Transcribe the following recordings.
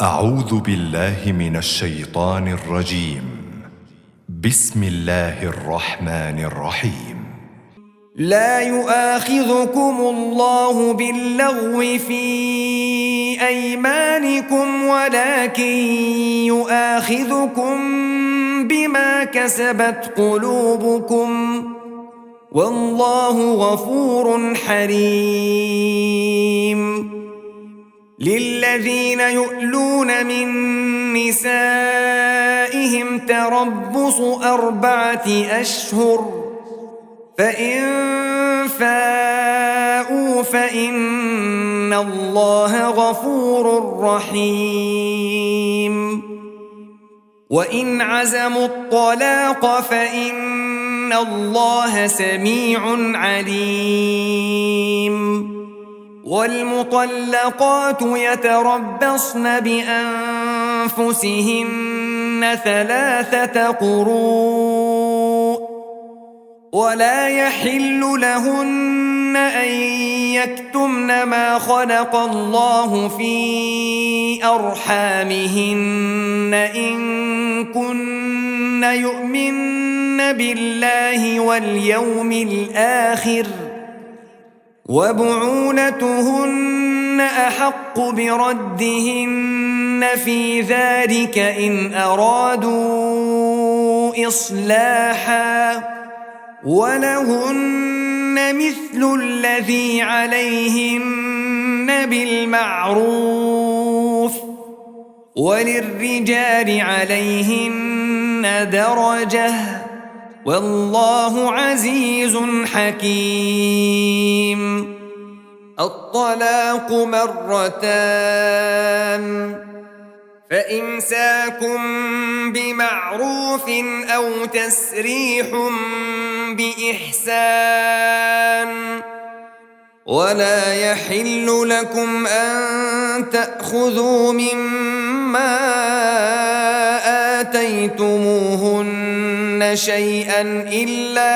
أعوذ بالله من الشيطان الرجيم. بسم الله الرحمن الرحيم. لا يؤاخذكم الله باللغو في أيمانكم ولكن يؤاخذكم بما كسبت قلوبكم والله غفور حليم. للذين يؤلون من نسائهم تربص 4 أشهر فإن فاءوا فإن الله غفور رحيم. وإن عزموا الطلاق فإن الله سميع عليم. والمطلقات يتربصن بأنفسهن 3 قروء ولا يحل لهن أن يكتمن ما خلق الله في أرحامهن إن كن يؤمن بالله واليوم الآخر وبعولتهن أحق بردهن في ذلك إن أرادوا إصلاحا ولهن مثل الذي عليهن بالمعروف وللرجال عليهن درجة والله عزيز حكيم. الطلاق 2 فإمساك بمعروف أو تسريح بإحسان ولا يحل لكم أن تأخذوا مما آتيتموهن شيئا إلا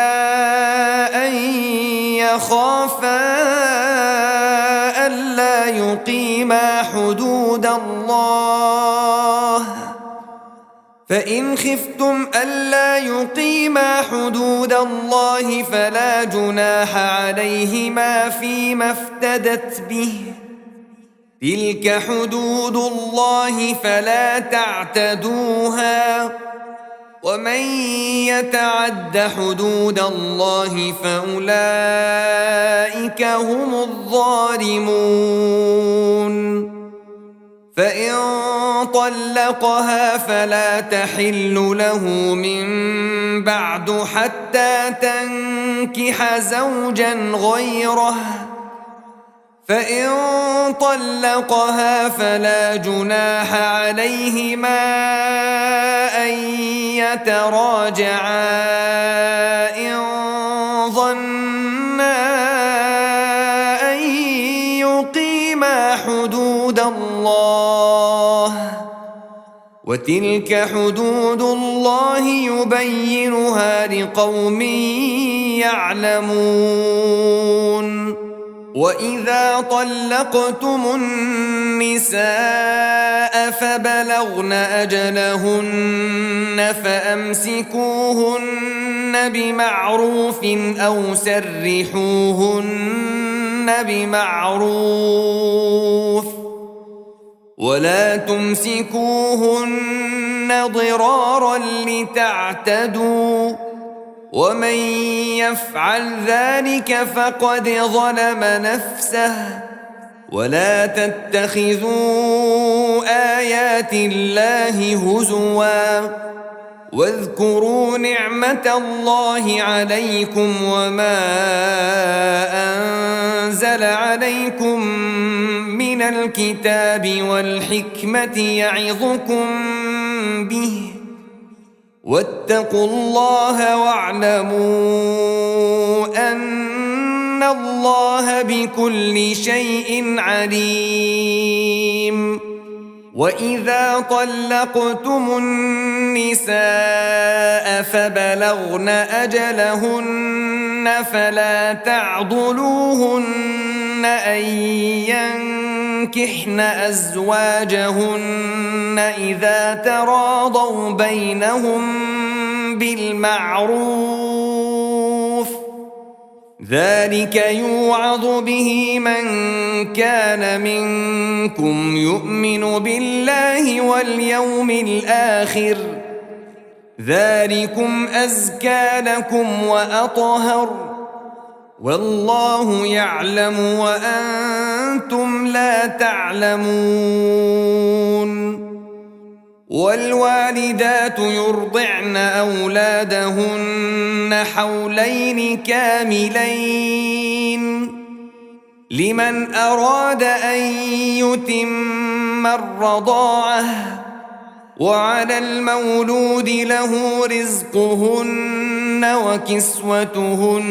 أن يخافا ألا يقيما حدود الله فإن خفتم ألا يقيما حدود الله فلا جناح عليهما فيما افتدت به تلك حدود الله فلا تعتدوها ومن يتعد حدود الله فأولئك هم الظالمون. فإن طلقها فلا تحل له من بعد حتى تنكح زوجا غيره فإن طلقها فلا جناح عليهما أن يتراجعا إن ظنا أن يقيما حدود الله وتلك حدود الله يبينها لقوم يعلمون. وإذا طلقتم النساء فبلغن أجلهن فأمسكوهن بمعروف أو سرحوهن بمعروف ولا تمسكوهن ضرارا لتعتدوا ومن يفعل ذلك فقد ظلم نفسه ولا تتخذوا آيات الله هزوا واذكروا نعمة الله عليكم وما أنزل عليكم من الكتاب والحكمة يعظكم به واتقوا الله واعلموا أن الله بكل شيء عليم. وإذا طلقتم النساء فبلغن أجلهن فلا تعضلوهن أن ينكحن أزواجهن إذا تراضوا بينهم بالمعروف ذلك يوعظ به من كان منكم يؤمن بالله واليوم الآخر ذلكم أزكى لكم وأطهر والله يعلم وأنتم لا تعلمون والوالدات يرضعن أولادهن حولين كاملين لمن أراد أن يتم الرضاعة وعلى المولود له رزقهن وكسوتهن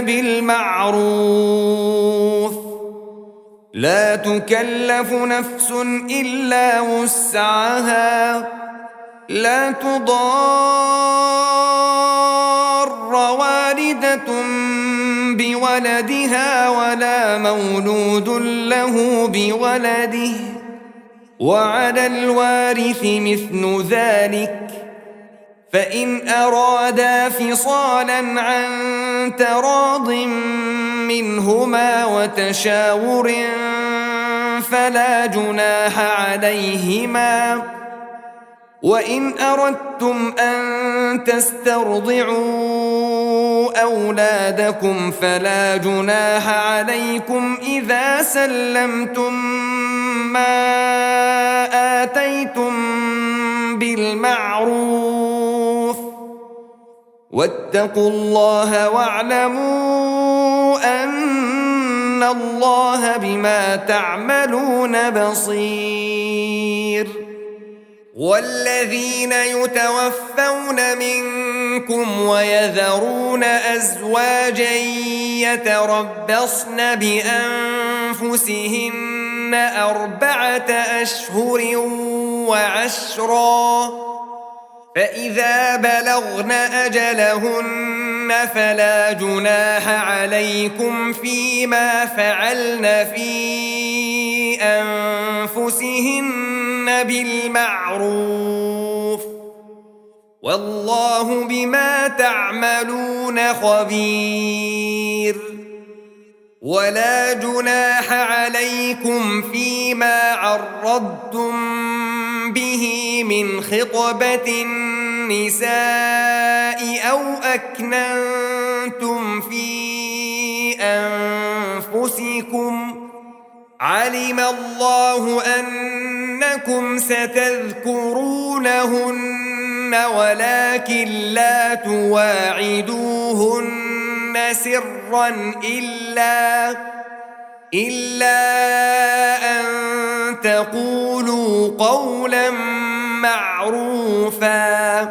بالمعروف لا تكلف نفس إلا وسعها لا تضار والدة بولدها ولا مولود له بولده وعلى الوارث مثل ذلك فإن أرادا فصالا عن تراض منهما وتشاور فلا جناح عليهما وإن أردتم أن تسترضعوا أولادكم فلا جناح عليكم إذا سلمتم ما آتيتم بالمعروف واتقوا الله واعلموا أن الله بما تعملون بصير والذين يتوفون منكم ويذرون أزواجا يتربصن بأنفسهن 4 أشهر وعشرا فإذا بلغن أجلهن فلا جناح عليكم فيما فعلن في أنفسهن بالمعروف والله بما تعملون خبير ولا جناح عليكم فيما عرضتم به من خطبة النساء أو أكننتم في أنفسكم علم الله أنكم ستذكرونهن ولكن لا تواعدوهن سرا إلا أن تقولوا قولا معروفا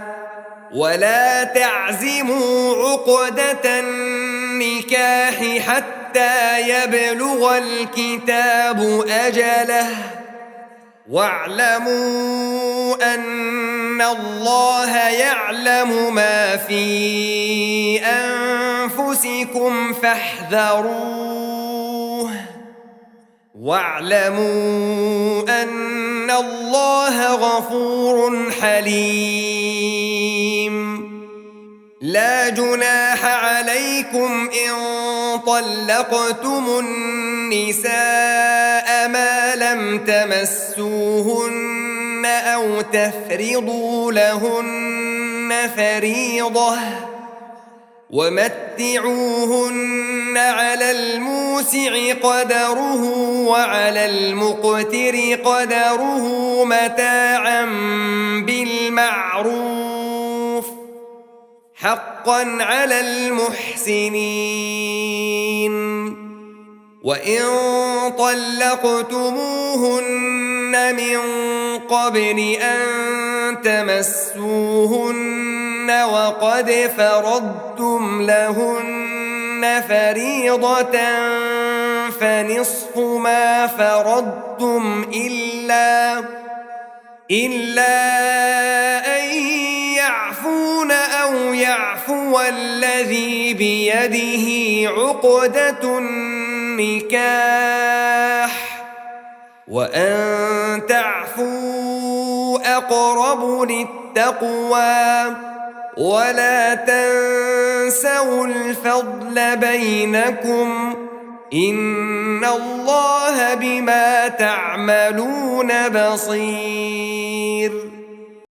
ولا تعزموا عقدة النكاح حتى يبلغ الكتاب أجله واعلموا أن الله يعلم ما في أنفسكم فاحذروه واعلموا أن الله غفور حليم لا جناح عليكم إن طلقتم النساء ما لم تمسوهن أو تفرضوا لهن فريضة ومتعوهن على الموسع قدره وعلى المقتر قدره متاعا بالمعروف حقا على المحسنين وإن طلقتموهن من قبل أن تمسوهن وقد فرضتم لهن فريضة فنصف ما فرضتم إلا أن يعفون أو يعفو الذي بيده عقدة النكاح وأن تعفوا أقرب للتقوى ولا تنسوا الفضل بينكم إن الله بما تعملون بصير